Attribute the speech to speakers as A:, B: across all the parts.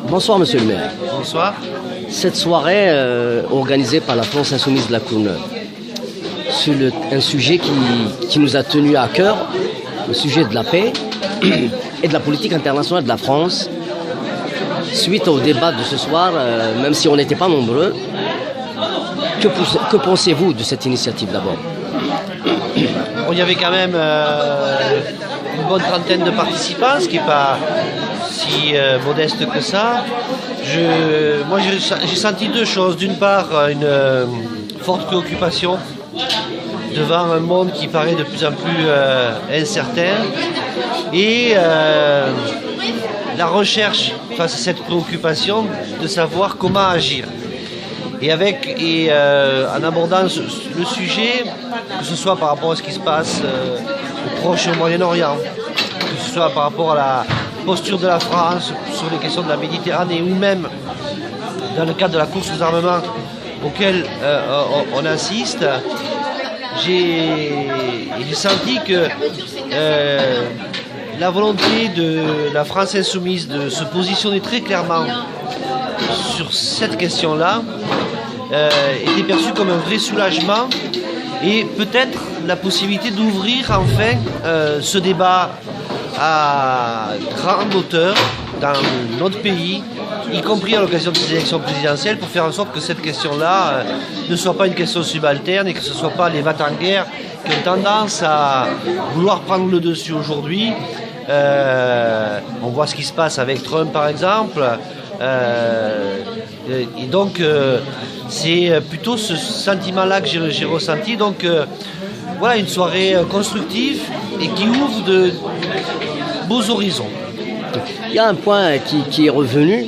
A: Bonsoir Monsieur le maire.
B: Bonsoir.
A: Cette soirée organisée par la France Insoumise de la Courneuve sur un sujet qui nous a tenu à cœur, le sujet de la paix et de la politique internationale de la France. Suite au débat de ce soir, même si on n'était pas nombreux, que pensez-vous de cette initiative d'abord?
B: Il y avait quand même une bonne trentaine de participants, ce qui n'est pas si modeste que ça. Moi j'ai senti deux choses. D'une part, une forte préoccupation devant un monde qui paraît de plus en plus incertain, et la recherche face à cette préoccupation de savoir comment agir. Et en abordant le sujet, que ce soit par rapport à ce qui se passe au Proche et au Moyen-Orient, que ce soit par rapport à la posture de la France sur les questions de la Méditerranée, ou même dans le cadre de la course aux armements auquel on assiste, j'ai senti que la volonté de la France Insoumise de se positionner très clairement sur cette question-là était perçue comme un vrai soulagement, et peut-être la possibilité d'ouvrir enfin ce débat à grande hauteur dans notre pays, y compris à l'occasion de ces élections présidentielles, pour faire en sorte que cette question-là ne soit pas une question subalterne et que ce ne soit pas les va-t-en-guerre qui ont tendance à vouloir prendre le dessus aujourd'hui. On voit ce qui se passe avec Trump par exemple. Et donc c'est plutôt ce sentiment-là que j'ai ressenti. Donc voilà, une soirée constructive et qui ouvre de beaux horizons.
A: Il y a un point qui est revenu,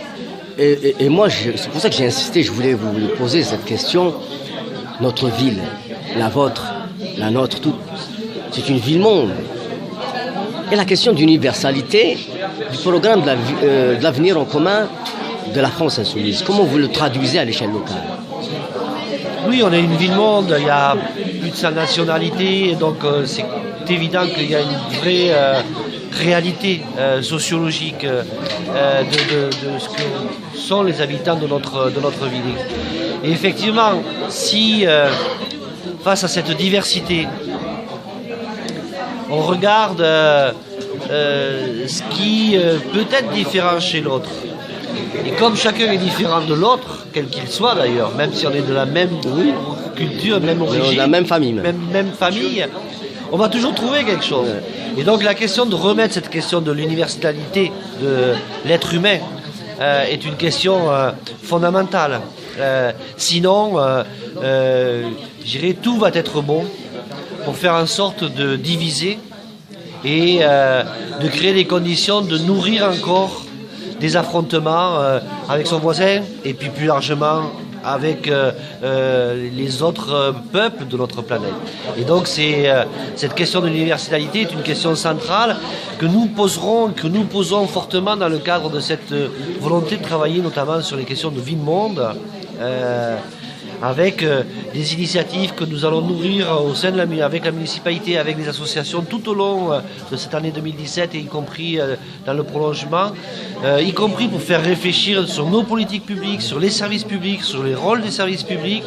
A: et moi c'est pour ça que j'ai insisté, je voulais vous poser cette question. Notre ville, la vôtre, la nôtre, toute, c'est une ville-monde. Et la question d'universalité du programme de l'avenir en commun de la France Insoumise, comment vous le traduisez à l'échelle locale?
B: Oui, on est une ville-monde, il y a plus de 100 nationalités, et donc c'est évident qu'il y a une vraie réalité sociologique de ce que sont les habitants de notre ville. Et effectivement, si face à cette diversité, on regarde ce qui peut être différent chez l'autre, et comme chacun est différent de l'autre, quel qu'il soit d'ailleurs, même si on est de la même culture, même origine,
A: de la même famille,
B: même famille, on va toujours trouver quelque chose. Et donc la question de remettre cette question de l'universalité de l'être humain est une question fondamentale. Sinon, je dirais, tout va être bon pour faire en sorte de diviser et de créer des conditions de nourrir encore des affrontements avec son voisin, et puis plus largement avec les autres peuples de notre planète. Et donc cette question de l'universalité est une question centrale que nous posons fortement dans le cadre de cette volonté de travailler notamment sur les questions de vie-monde, avec des initiatives que nous allons nourrir au sein avec la municipalité, avec les associations tout au long de cette année 2017, et y compris dans le prolongement, y compris pour faire réfléchir sur nos politiques publiques, sur les services publics, sur les rôles des services publics,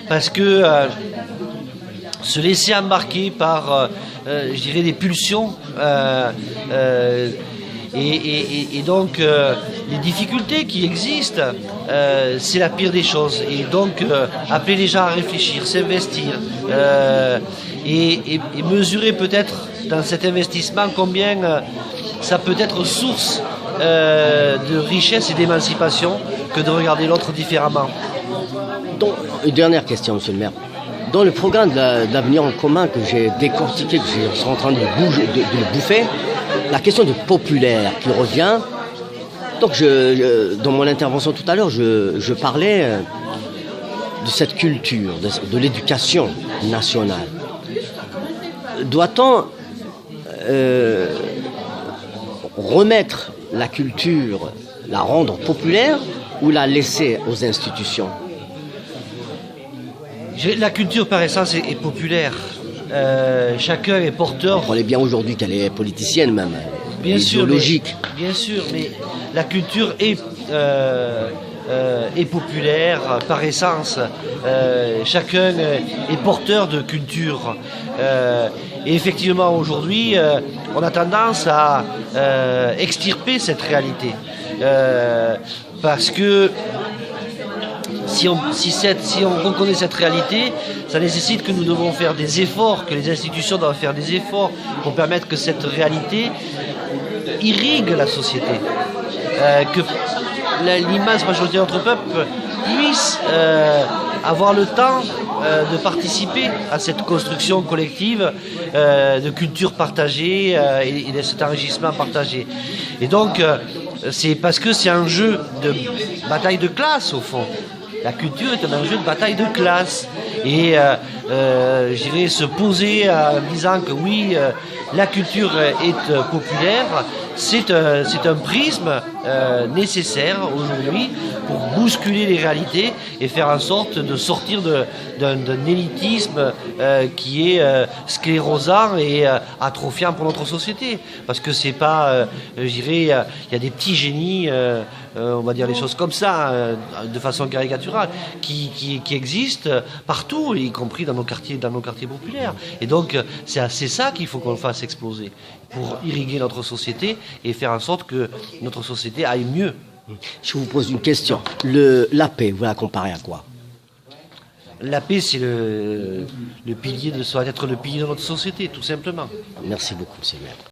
B: parce que se laisser embarquer par, je dirais, des pulsions et donc les difficultés qui existent, c'est la pire des choses. Et donc appeler les gens à réfléchir, s'investir, et mesurer peut-être dans cet investissement combien ça peut être source de richesse et d'émancipation que de regarder l'autre différemment.
A: Donc, une dernière question, monsieur le maire. Dans le programme de l'avenir en commun que j'ai décortiqué, que je suis en train de le bouffer, la question du populaire qui revient. Donc, dans mon intervention tout à l'heure, je parlais de cette culture, de l'éducation nationale. Doit-on remettre la culture, la rendre populaire, ou la laisser aux institutions?
B: La culture par essence est populaire. Chacun est porteur.
A: On est bien aujourd'hui qu'elle est politicienne même. idéologique.
B: Bien sûr, mais la culture est populaire par essence. Chacun est porteur de culture. Et effectivement, aujourd'hui, on a tendance à extirper cette réalité. Parce que si on reconnaît cette réalité, ça nécessite que nous devons faire des efforts, que les institutions doivent faire des efforts pour permettre que cette réalité irrigue la société. Que l'immense majorité de notre peuple puisse avoir le temps de participer à cette construction collective de culture partagée et de cet enrichissement partagé. Et donc, c'est parce que c'est un jeu de bataille de classe, au fond. La culture est un enjeu de bataille de classe. Et je dirais se poser en disant que oui, la culture est populaire, c'est un prisme nécessaire aujourd'hui pour bousculer les réalités et faire en sorte de sortir d'un élitisme qui est sclérosant et atrophiant pour notre société. Parce que c'est pas, je dirais, il y a des petits génies, on va dire les choses comme ça, de façon caricaturale, qui existent partout, y compris dans nos quartiers populaires. Et donc, c'est ça qu'il faut qu'on fasse exploser pour irriguer notre société et faire en sorte que notre société aille mieux.
A: Je vous pose une question. La paix, vous la comparez à quoi?
B: La paix, c'est le pilier ça doit être le pilier de notre société, tout simplement.
A: Merci beaucoup, monsieur le maire.